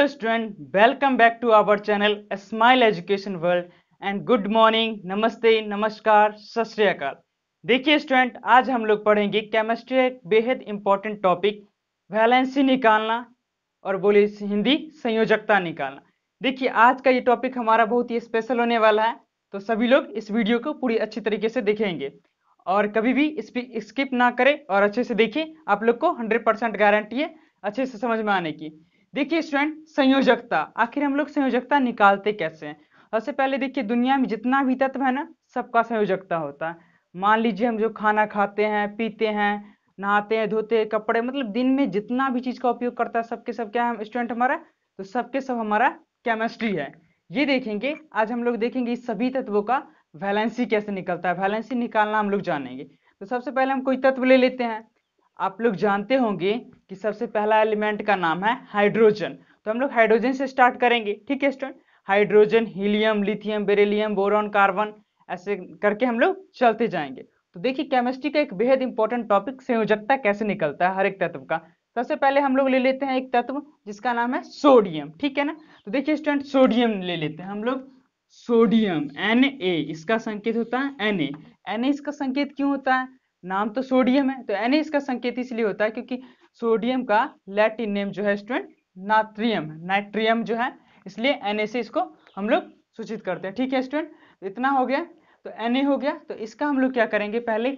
Hello student, welcome back to our channel Smile Education World and good morning, नमस्ते, नमस्कार, सत श्री अकाल। देखिए स्टूडेंट, आज हम लोग पढ़ेंगे केमिस्ट्री एक बेहद इंपॉर्टेंट टॉपिक वैलेंसी निकालना और बोले हिंदी संयोजकता निकालना। देखिए आज का ये टॉपिक हमारा बहुत ही स्पेशल होने वाला है, तो सभी लोग इस वीडियो को पूरी अच्छी तरीके से देखेंगे और कभी भी इस पर स्किप ना करें और अच्छे से देखिए। आप लोग को 100% गारंटी है अच्छे से समझ में आने की। देखिए स्टूडेंट, संयोजकता, आखिर हम लोग संयोजकता निकालते कैसे हैं। सबसे पहले देखिए, दुनिया में जितना भी तत्व है ना, सबका संयोजकता होता है। मान लीजिए हम जो खाना खाते हैं, पीते हैं, नहाते हैं, धोते हैं कपड़े, मतलब दिन में जितना भी चीज का उपयोग करता है सबके सब क्या है स्टूडेंट हमारा, तो सबके सब हमारा केमिस्ट्री है। ये देखेंगे आज हम लोग, देखेंगे इस सभी तत्वों का वैलेंसी कैसे निकलता है। वैलेंसी निकालना हम लोग जानेंगे। तो सबसे पहले हम कोई तत्व ले लेते हैं। आप लोग जानते होंगे कि सबसे पहला एलिमेंट का नाम है हाइड्रोजन। तो हम लोग हाइड्रोजन से स्टार्ट करेंगे, ठीक है student. Hydrogen, helium, lithium, beryllium, boron, carbon, ऐसे करके हम लोग चलते जाएंगे। तो देखिए केमिस्ट्री का एक बेहद इंपॉर्टेंट टॉपिक संयोजकता कैसे निकलता है हर एक तत्व का। सबसे पहले हम लोग ले लेते हैं एक तत्व जिसका नाम है सोडियम, ठीक है ना। तो देखिए स्टूडेंट, सोडियम ले लेते हैं हम लोग। सोडियम Na, इसका संकेत होता है Na। इसका संकेत क्यों होता है? नाम तो सोडियम है, तो Na इसका संकेत इसलिए होता है क्योंकि सोडियम का लैटिन नेम जो है स्टूडेंट नाट्रियम है, नाइट्रियम जो है, इसलिए Na से इसको हम लोग सूचित करते हैं, ठीक है स्टूडेंट। तो इतना हो गया, तो Na हो गया। तो इसका हम लोग क्या करेंगे, पहले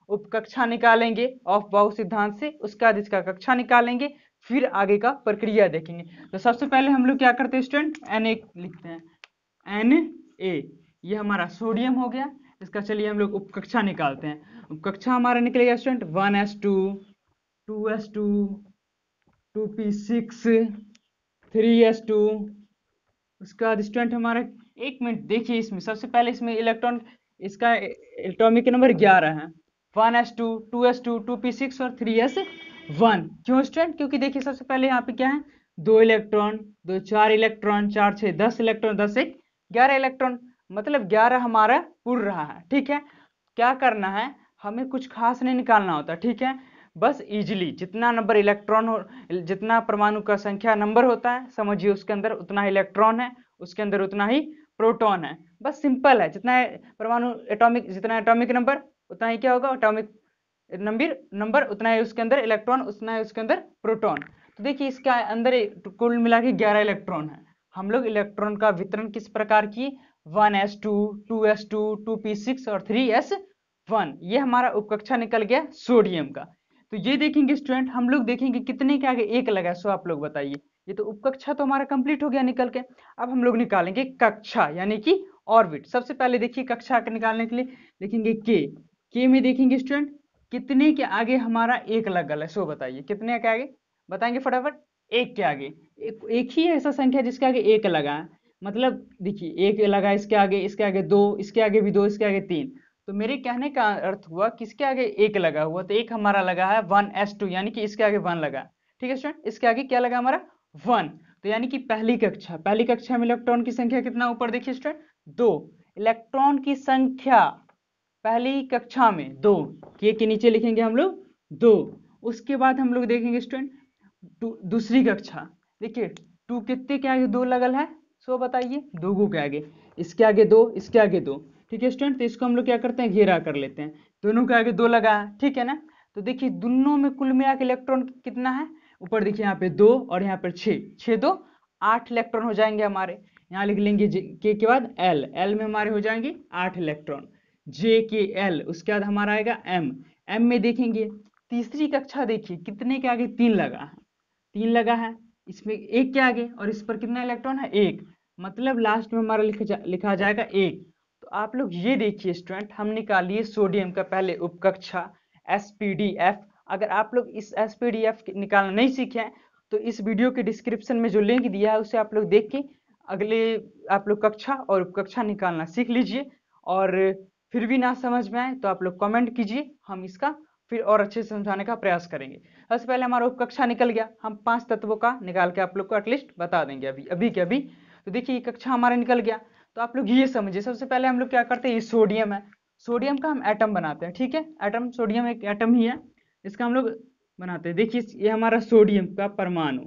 उपकक्षा निकालेंगे ऑफ बाउ सिद्धांत से, उसके बाद इसका कक्षा निकालेंगे, फिर आगे का प्रक्रिया देखेंगे। तो सबसे पहले हम लोग क्या करते हैं स्टूडेंट, Na लिखते हैं, Na, ये हमारा सोडियम हो गया। इसका चलिए हम लोग उपकक्षा निकालते हैं। उपकक्षा हमारा निकलेगा student 1s2, 2s2, 2p6, 3s2। उसके बाद स्टूडेंट हमारा, एक मिनट देखिए, इसमें सबसे पहले इसमें इलेक्ट्रॉन, इसका एटॉमिक नंबर 11 है। 1s2, 2s2, 2p6 और 3s1। क्यों स्टूडेंट? क्योंकि देखिए सबसे पहले यहाँ पे क्या है, 2 इलेक्ट्रॉन, 2 4 इलेक्ट्रॉन, 4 6 10 इलेक्ट्रॉन, 10 1 11 इलेक्ट्रॉन, मतलब 11 हमारा पुर रहा है, ठीक है। क्या करना है, हमें कुछ खास नहीं निकालना होता, ठीक है। बस इजीली जितना नंबर इलेक्ट्रॉन हो, जितना परमाणु का संख्या नंबर होता है, समझिए उसके अंदर उतना ही इलेक्ट्रॉन है, उसके अंदर उतना ही प्रोटॉन है। बस सिंपल है, जितना परमाणु एटॉमिक, जितना एटॉमिक नंबर उतना ही क्या होगा, एटॉमिक नंबर उतना ही उसके अंदर इलेक्ट्रॉन, उतना ही उसके अंदर प्रोटॉन। तो देखिए इसके अंदर कुल मिला के 11 इलेक्ट्रॉन है। हम लोग इलेक्ट्रॉन का वितरण किस प्रकार की, 1s2, 2s2, 2p6 और 3s1। ये हमारा उपकक्षा निकल गया सोडियम का। तो ये देखेंगे स्टूडेंट, हम लोग देखेंगे कितने के आगे एक लगा, सो आप लोग बताइए। ये तो उपकक्षा तो हमारा कंप्लीट हो गया निकल के। अब हम लोग निकालेंगे कक्षा यानी कि ऑर्बिट। सबसे पहले देखिए कक्षा निकालने के लिए देखेंगे के में देखेंगे स्टूडेंट कितने के आगे हमारा एक लगा है, सो बताइए कितने के आगे, बताएंगे फटाफट। एक के आगे, एक ही ऐसा संख्या जिसके आगे एक लगा है। मतलब देखिए एक लगा इसके आगे दो, इसके आगे भी दो, इसके आगे तीन। तो मेरे कहने का अर्थ हुआ किसके आगे एक लगा हुआ, तो एक हमारा लगा है 1s2, यानी कि इसके आगे 1 लगा, ठीक है स्टूडेंट। इसके आगे क्या लगा हमारा 1। तो यानी कि पहली कक्षा में इलेक्ट्रॉन की संख्या कितना ऊपर देखिए स्टूडेंट, 2। इलेक्ट्रॉन की संख्या पहली कक्षा में 2, के नीचे लिखेंगे हम लोग 2। उसके बाद हम लोग देखेंगे स्टूडेंट दूसरी कक्षा, देखिए 2 कितने के आगे 2 लगल है, सो बताइए 2 के आगे, इसके आगे 2, इसके आगे 2, ठीक है स्टूडेंट। तो इसको हम लोग क्या करते हैं, घेरा कर लेते हैं, दोनों के आगे 2 लगा है, ठीक है ना। तो देखिए दोनों में कुल मिला के इलेक्ट्रॉन कितना है, ऊपर देखिए यहाँ पे 2 और यहाँ पर 6, 6 2 8 इलेक्ट्रॉन हो जाएंगे हमारे। यहाँ लिख लेंगे के बाद एल में हमारे हो जाएंगे 8 इलेक्ट्रॉन, जे के एल। उसके बाद हमारा आएगा एम में देखेंगे तीसरी कक्षा, देखिए कितने के आगे 3 लगा है, 3 लगा है, इसमें एक के आगे, और इस पर कितना इलेक्ट्रॉन है, एक, मतलब लास्ट में हमारा लिखा जाएगा एक। तो आप लोग ये देखिए स्टूडेंट, हम निकालिए सोडियम का पहले उपकक्षा SPDF। अगर आप लोग इस SPDF निकालना नहीं सीखे हैं तो इस वीडियो के डिस्क्रिप्शन में जो लिंक दिया है उसे आप लोग देख के अगले आप लोग कक्षा और उपकक्षा निकालना सीख लीजिए। और फिर भी ना समझ में आए तो आप लोग कमेंट कीजिए, हम इसका फिर और अच्छे से समझाने का प्रयास करेंगे। सबसे पहले हमारा उपकक्षा निकल गया, हम 5 तत्वों का निकाल के आप लोग को एटलीस्ट बता देंगे अभी अभी के अभी। तो देखिए ये कक्षा हमारा निकल गया। तो आप लोग ये समझिए, सबसे पहले हम लोग क्या करते हैं, ये सोडियम है, सोडियम का हम एटम बनाते हैं, ठीक है। एटम, सोडियम एक एटम ही है, इसका हम लोग बनाते हैं। देखिए ये हमारा सोडियम का परमाणु,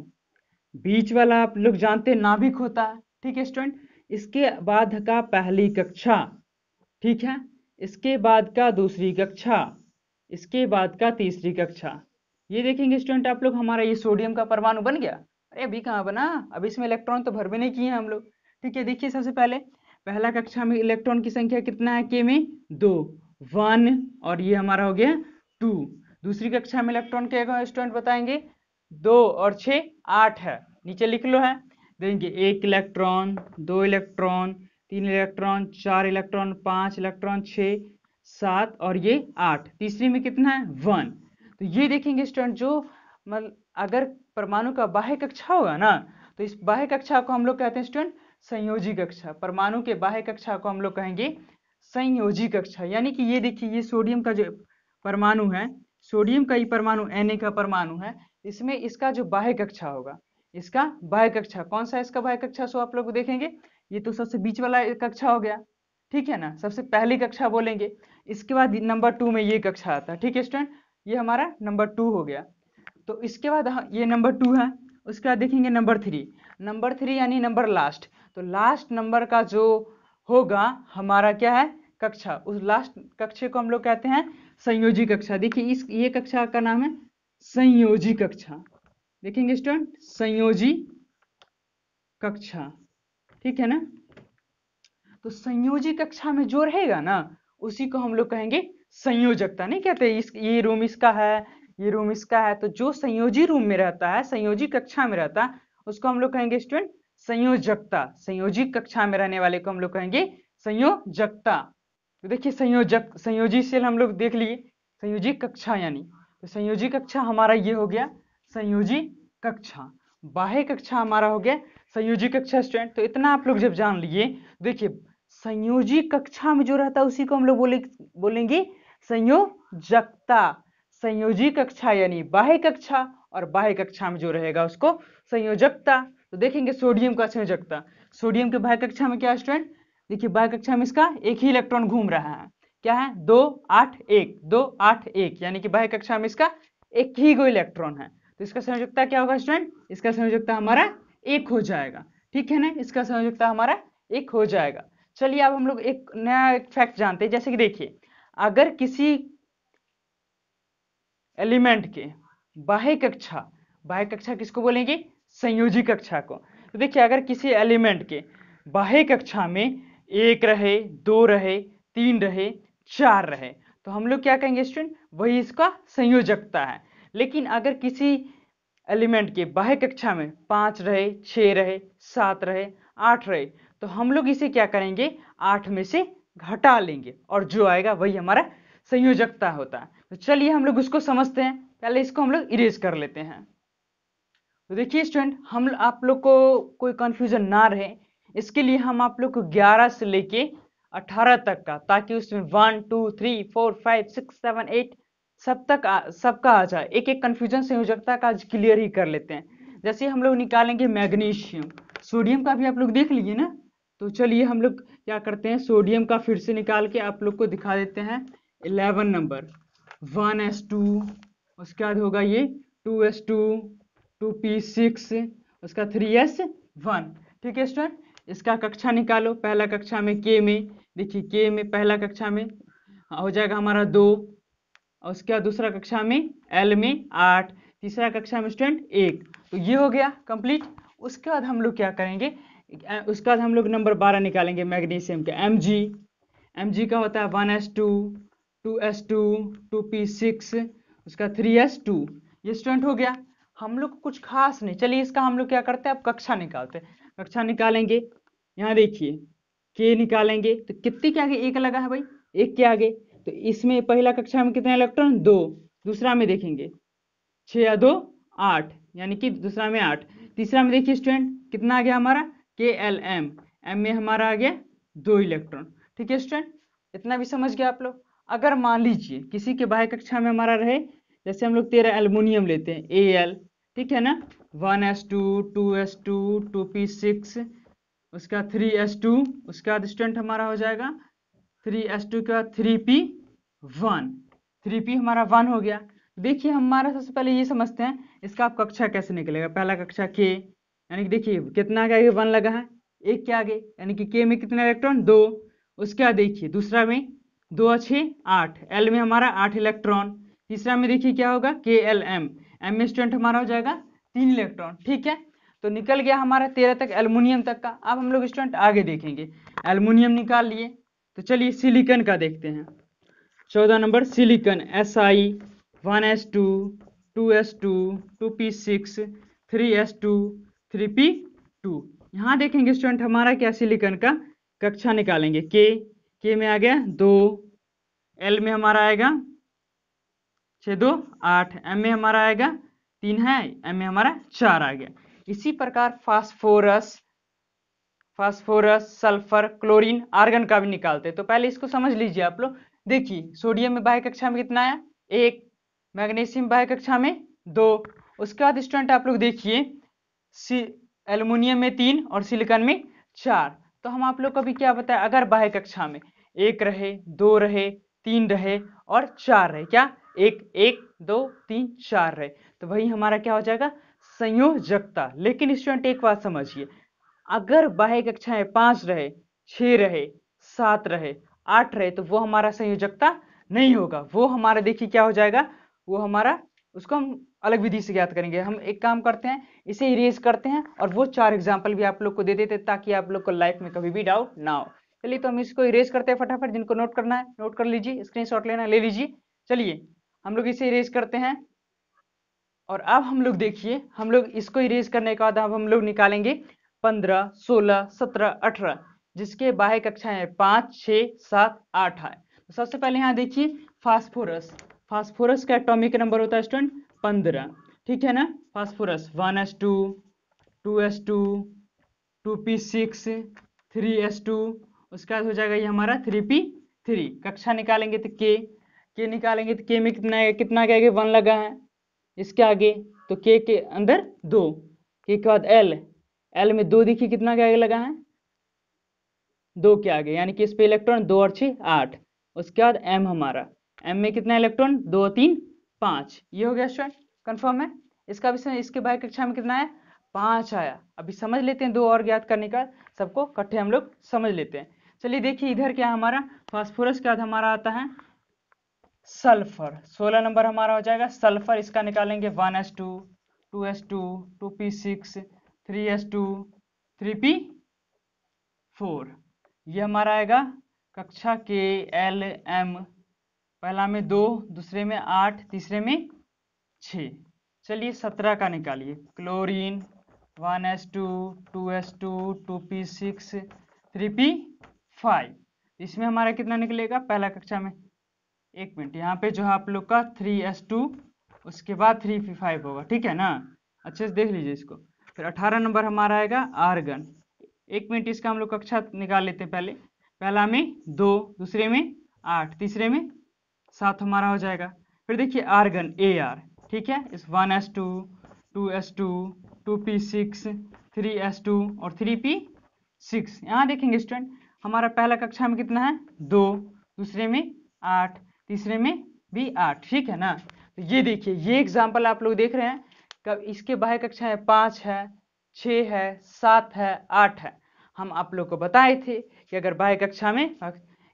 बीच वाला आप लोग जानते हैं नाभिक होता है, ठीक है स्टूडेंट। इसके बाद का पहली कक्षा, ठीक है, इसके बाद का दूसरी कक्षा, इसके बाद का तीसरी कक्षा। ये देखेंगे स्टूडेंट आप लोग, हमारा ये सोडियम का परमाणु बन गया। अरे अभी कहाँ बना, अभी इसमें इलेक्ट्रॉन तो भर भी नहीं किए हैं हम लोग, ठीक है। देखिए सबसे पहले पहला कक्षा में इलेक्ट्रॉन की संख्या कितना है, के में 2, 1, और ये हमारा हो गया 2। दूसरी कक्षा में इलेक्ट्रॉन के स्टूडेंट बताएंगे, 2 और 6 8 है, नीचे लिख लो है। देंगे 1 electron, 2 electron, 3 electron, 4 electron, 5 electron, 6 7 और ये 8। तीसरी में कितना है, 1। तो ये देखेंगे स्टूडेंट, जो मतलब अगर परमाणु का बाह्य कक्षा होगा ना, तो इस बाह्य कक्षा को हम लोग कहते हैं स्टूडेंट संयोजी कक्षा। परमाणु के बाह्य कक्षा को हम लोग कहेंगे संयोजी कक्षा। यानी कि ये देखिए, ये सोडियम का जो परमाणु है, सोडियम का ही परमाणु Na का परमाणु है, इसमें इसका जो बाह्य कक्षा होगा, इसका बाह्य कक्षा कौन सा है, इसका बाह्य कक्षा सो आप लोग देखेंगे, ये तो सबसे बीच वाला कक्षा हो गया, ठीक है ना, सबसे पहली कक्षा बोलेंगे। इसके बाद नंबर 2 में ये कक्षा आता है, ठीक है स्टूडेंट, ये हमारा नंबर 2 हो गया। तो इसके बाद ये नंबर 2 है। उसके बाद देखेंगे नंबर 3, नंबर 3 यानी नंबर लास्ट। तो लास्ट नंबर का जो होगा हमारा क्या है, कक्षा, उस लास्ट कक्षा को हम लोग कहते हैं संयोजी कक्षा। देखिए इस ये कक्षा का नाम है संयोजी कक्षा। देखेंगे स्टूडेंट, संयोजी कक्षा, ठीक है ना। तो संयोजी कक्षा में जो रहेगा ना, उसी को हम लोग कहेंगे संयोजकता। नहीं कहते ये रूम इसका है, ये रूम इसका है, तो जो संयोजी रूम में रहता है, संयोजी कक्षा में रहता है, उसको हम लोग कहेंगे स्टूडेंट संयोजकता। संयोजी कक्षा में रहने वाले को हम लोग कहेंगे संयोजकता। तो देखिए संयोजक, संयोजी सेल हम लोग देख लिए, संयोजी कक्षा यानी, तो संयोजी कक्षा हमारा ये हो गया संयोजी कक्षा। बाह्य कक्षा हमारा हो गया संयोजी कक्षा स्टूडेंट। तो इतना आप लोग जब जान लिए, देखिए संयोजी कक्षा में जो रहता है उसी को हम लोग बोलेंगे संयोजकता। संयोजी कक्षा यानी बाह्य कक्षा, और बाह्य कक्षा में जो रहेगा उसको संयोजकता। तो देखेंगे सोडियम का संयोजकता, सोडियम के बाह्य कक्षा में क्या है स्टूडेंट, देखिए बाह्य कक्षा में इसका एक ही इलेक्ट्रॉन घूम रहा है, क्या है 2 8 1, 2 8 1, यानी कि बाह्य कक्षा में इसका एक ही गो इलेक्ट्रॉन है। तो इसका संयोजकता क्या होगा स्टूडेंट, इसका संयोजकता हमारा 1 हो जाएगा, ठीक है ना, इसका संयोजकता हमारा 1 हो जाएगा। चलिए अब हम लोग एक नया फैक्ट जानते हैं। जैसे कि देखिए, अगर किसी एलिमेंट के बाह्य कक्षा, बाह्य कक्षा किसको बोलेंगे, संयोजी कक्षा को। तो देखिए अगर किसी एलिमेंट के बाह्य कक्षा में 1 रहे, 2 रहे, 3 रहे, 4 रहे, तो हम लोग क्या कहेंगे स्टूडेंट, वही इसका संयोजकता है। लेकिन अगर किसी एलिमेंट के बाह्य कक्षा में 5 रहे, 6 रहे, 7 रहे, 8 रहे, तो हम लोग इसे क्या करेंगे, 8 में से घटा लेंगे, और जो आएगा वही हमारा संयोजकता होता है। तो चलिए हम लोग उसको समझते हैं, पहले इसको हम लोग इरेज कर लेते हैं। तो देखिए स्टूडेंट, हम आप लोग को कोई कंफ्यूजन ना रहे, इसके लिए हम आप लोग को 11 से लेके 18 तक का, ताकि उसमें 1 2 3 4 5 6 7 8 सबका आ जाए, एक एक कंफ्यूजन संयोजकता का आज क्लियर ही कर लेते हैं। जैसे हम लोग निकालेंगे मैग्नीशियम, सोडियम का भी आप लोग देख लीजिए ना। तो चलिए हम लोग क्या करते हैं, सोडियम का फिर से निकाल के आप लोग को दिखा देते हैं। 11 नंबर 1s2, उसके बाद होगा ये 2s2, 2p6, उसका 3s1, ठीक है स्टूडेंट। इसका कक्षा निकालो, पहला कक्षा में के में, देखिए के में पहला कक्षा में हो जाएगा हमारा 2, और उसके बाद दूसरा कक्षा में एल में 8, तीसरा कक्षा में स्टूडेंट 1। तो ये हो गया कंप्लीट। उसके बाद हम लोग क्या करेंगे, उसके बाद हम लोग नंबर 12 निकालेंगे मैग्नीशियम का, mg का होता है 1s2, 2s2, 2p6, उसका 3s2। ये स्टूडेंट हो गया। हम लोग कुछ खास नहीं, चलिए इसका हम लोग क्या करते हैं, अब कक्षा निकालते हैं। कक्षा निकालेंगे, यहाँ देखिए के निकालेंगे, तो कितने के आगे 1 लगा है भाई, 1 के आगे, तो इसमें पहला कक्षा में कितने इलेक्ट्रॉन, 2, दूसरा में देखेंगे 6 या 2 8, यानी कि दूसरा में 8, तीसरा में देखिए स्टूडेंट कितना आ गया हमारा KLM, एम में हमारा आ गया 2 इलेक्ट्रॉन, ठीक है स्टूडेंट। इतना भी समझ गया आप लोग। अगर मान लीजिए किसी के बाह्य कक्षा में हमारा रहे, जैसे हम लोग 13 एल्युमिनियम लेते हैं Al, ठीक है ना, 1s2, 2s2, 2p6, उसका 3s2, उसके बाद स्टूडेंट हमारा हो जाएगा 3s2 का 3p1, 3p हमारा 1 हो गया। देखिए हमारा सबसे पहले ये समझते हैं इसका आप कक्षा कैसे निकलेगा। पहला कक्षा के, यानी कि देखिए कितना के आगे 1 लगा है, एक के आगे, यानी कि के में कितना इलेक्ट्रॉन 2। उसके बाद देखिए दूसरा में 2 और 6 8, एल में हमारा 8 इलेक्ट्रॉन। तीसरा में देखिए क्या होगा के एल एम, एम में स्टूडेंट हमारा हो जाएगा 3 इलेक्ट्रॉन। ठीक है, तो निकल गया हमारा 13 तक एल्युमिनियम तक का। अब हम लोग स्टूडेंट आगे देखेंगे, एल्युमिनियम निकाल लिए, तो चलिए सिलिकॉन का देखते हैं। 14 number silicon, Si 1s2 2s2 2p6 3s2 3p2। यहाँ देखेंगे स्टूडेंट हमारा क्या सिलिकॉन का कक्षा निकालेंगे, के में आ गया 2, एल में हमारा आएगा 6 2 8, एम में हमारा आएगा 3 है, एम में हमारा 4 आ गया। इसी प्रकार फास्फोरस, सल्फर, क्लोरीन, आर्गन का भी निकालते हैं। तो पहले इसको समझ लीजिए आप लोग। देखिए सोडियम में बाह्य कक्षा में कितना है 1, मैग्नीशियम बाह्य कक्षा में 2। उसके बाद स्टूडेंट आप लोग देखिए एल्युमिनियम में 3 और सिलिकॉन में 4। तो हम आप लोग को भी क्या बताया, अगर बाह्य कक्षा में 1 रहे, 2 रहे, 3 रहे और 4 रहे, क्या 1 1 2 3 4 रहे, तो वही हमारा क्या हो जाएगा संयोजकता। लेकिन स्टूडेंट एक बात समझिए, अगर बाह्य कक्षा में 5 रहे, 6 रहे, 7 रहे, 8 रहे, तो वो हमारा संयोजकता नहीं होगा। वो हमारा देखिए क्या हो जाएगा, वो हमारा उसको हम अलग विधि से ज्ञात करेंगे। हम एक काम करते हैं, इसे इरेज करते हैं और वो 4 एग्जाम्पल भी आप लोग को दे देते हैं, ताकि आप लोग को लाइफ में कभी भी डाउट ना हो। चलिए तो हम इसको इरेज करते हैं फटाफट। जिनको नोट करना है नोट कर लीजिए, स्क्रीनशॉट लेना ले लीजिए। चलिए हम लोग इसे इरेज करते हैं। और अब हम लोग देखिए, हम लोग इसको इरेज करने के बाद अब हम लोग निकालेंगे 15 16 17 18, जिसके बाह्य कक्षाएं 5 6 7 8 है। तो सबसे पहले यहाँ देखिए फास्फोरस का एटॉमिक नंबर होता है स्टूडेंट 15। ठीक है ना, phosphorus 1s2 2s2 2p6 3s2, उसका हो जाएगा ये हमारा 3p3। कक्षा निकालेंगे तो के निकालेंगे तो के में कितना के आगे 1 लगा है, इसके आगे तो के अंदर 2, के बाद एल में 2 देखिए कितना के आगे लगा है 2 के आगे, यानी कि इस पे इलेक्ट्रॉन 2 और 6 8। उसके बाद एम हमारा, एम में कितना इलेक्ट्रॉन 2 3 5। ये हो गया स्टूडेंट, कंफर्म है। इसका भी इसके बाह्य कक्षा में कितना है 5 आया। अभी समझ लेते हैं 2 और ज्ञात करने का, सबको इकट्ठे हम लोग समझ लेते हैं। चलिए देखिए इधर क्या हमारा फास्फोरस के बाद हमारा आता है सल्फर। 16 नंबर हमारा हो जाएगा सल्फर। इसका निकालेंगे 1s2 2s2 2p6 3s2 3p4। ये हमारा आएगा कक्षा के एल एम, पहला में 2, दूसरे में 8, तीसरे में 6। चलिए 17 का निकालिए, chlorine 1s2 2s2 2p6 3p5। इसमें हमारा कितना निकलेगा पहला कक्षा में, एक मिनट, यहाँ पे जो है आप लोग का 3s2, उसके बाद 3p5 होगा। ठीक है ना, अच्छे से देख लीजिए इसको। फिर 18 नंबर हमारा आएगा आर्गन। एक मिनट, इसका हम लोग कक्षा निकाल लेते हैं। पहला में 2, दूसरे में 8, तीसरे में 7 हमारा हो जाएगा। फिर देखिए आर्गन AR। ठीक है, इस 1s2 2s2 2p6 3s2 और 3p6। यहाँ देखेंगे स्टूडेंट हमारा पहला कक्षा में कितना है 2, दूसरे में 8, तीसरे में भी 8। ठीक है ना, तो ये देखिए ये एग्जाम्पल आप लोग देख रहे हैं, कब इसके बाह्य कक्षा है 5 है 6 है 7 है 8 है। हम आप लोग को बताए थे कि अगर बाह्य कक्षा में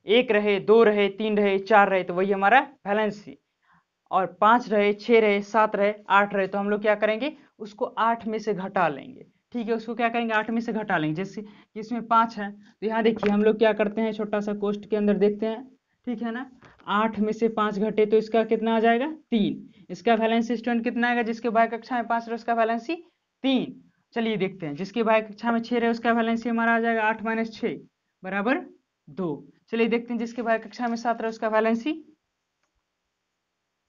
1 रहे 2 रहे 3 रहे 4 रहे, तो वही हमारा वैलेंसी, और 5 रहे 6 रहे 7 रहे 8 रहे, तो हम लोग क्या करेंगे उसको 8 में से घटा लेंगे। ठीक है, उसको क्या करेंगे 8 में से घटा लेंगे। जैसे इसमें 5 है, तो यहाँ देखिए हम लोग क्या करते हैं, छोटा सा कोष्ठ के अंदर देखते हैं। ठीक है ना, 8 में से 5 घटे तो इसका कितना आ जाएगा 3। इसका वैलेंसी स्टूडेंट कितना आएगा, जिसके बाह्य कक्षा में 5 रहे उसका वैलेंसी 3। चलिए देखते हैं, जिसके बाह्य कक्षा में 6 रहे उसका वैलेंसी हमारा आ जाएगा 8 - 6 बराबर 2। चलिए देखते हैं, जिसके बाह्य कक्षा में 7 रहे उसका वैलेंसी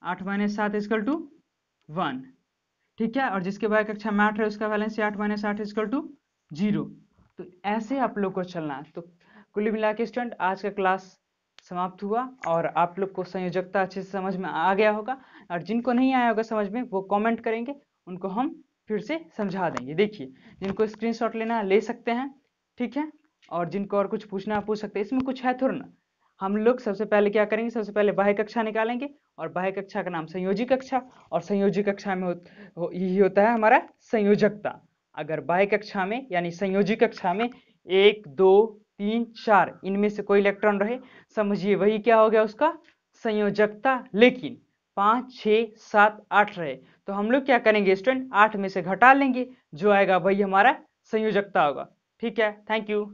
8 - 7 = 1। ठीक है, और जिसके बाह्य कक्षा में 8 रहे उसका वैलेंसी 8 - 8 = 0। तो ऐसे आप लोग को चलना है। तो कुल मिला के स्टूडेंट आज का क्लास समाप्त हुआ, और आप लोग को संयोजकता अच्छे से समझ में आ गया होगा। और जिनको नहीं आया होगा समझ में, वो कमेंट करेंगे, उनको हम फिर से समझा देंगे। देखिए जिनको स्क्रीनशॉट लेना है ले सकते हैं। ठीक है, और जिनको और कुछ पूछना है पूछ सकते हैं, इसमें कुछ है थोड़ा ना। हम लोग सबसे पहले क्या करेंगे, सबसे पहले बाह्य कक्षा निकालेंगे, और बाह्य कक्षा का नाम संयोजी कक्षा, और संयोजी कक्षा में यही होता है हमारा संयोजकता। अगर बाह्य कक्षा में यानी संयोजी कक्षा में 1 2 3 4 इनमें से कोई इलेक्ट्रॉन रहे, समझिए वही क्या हो गया उसका संयोजकता। लेकिन 5 6 7 8 रहे तो हम लोग क्या करेंगे स्टूडेंट, 8 में से घटा लेंगे, जो आएगा वही हमारा संयोजकता होगा। ठीक है, थैंक यू।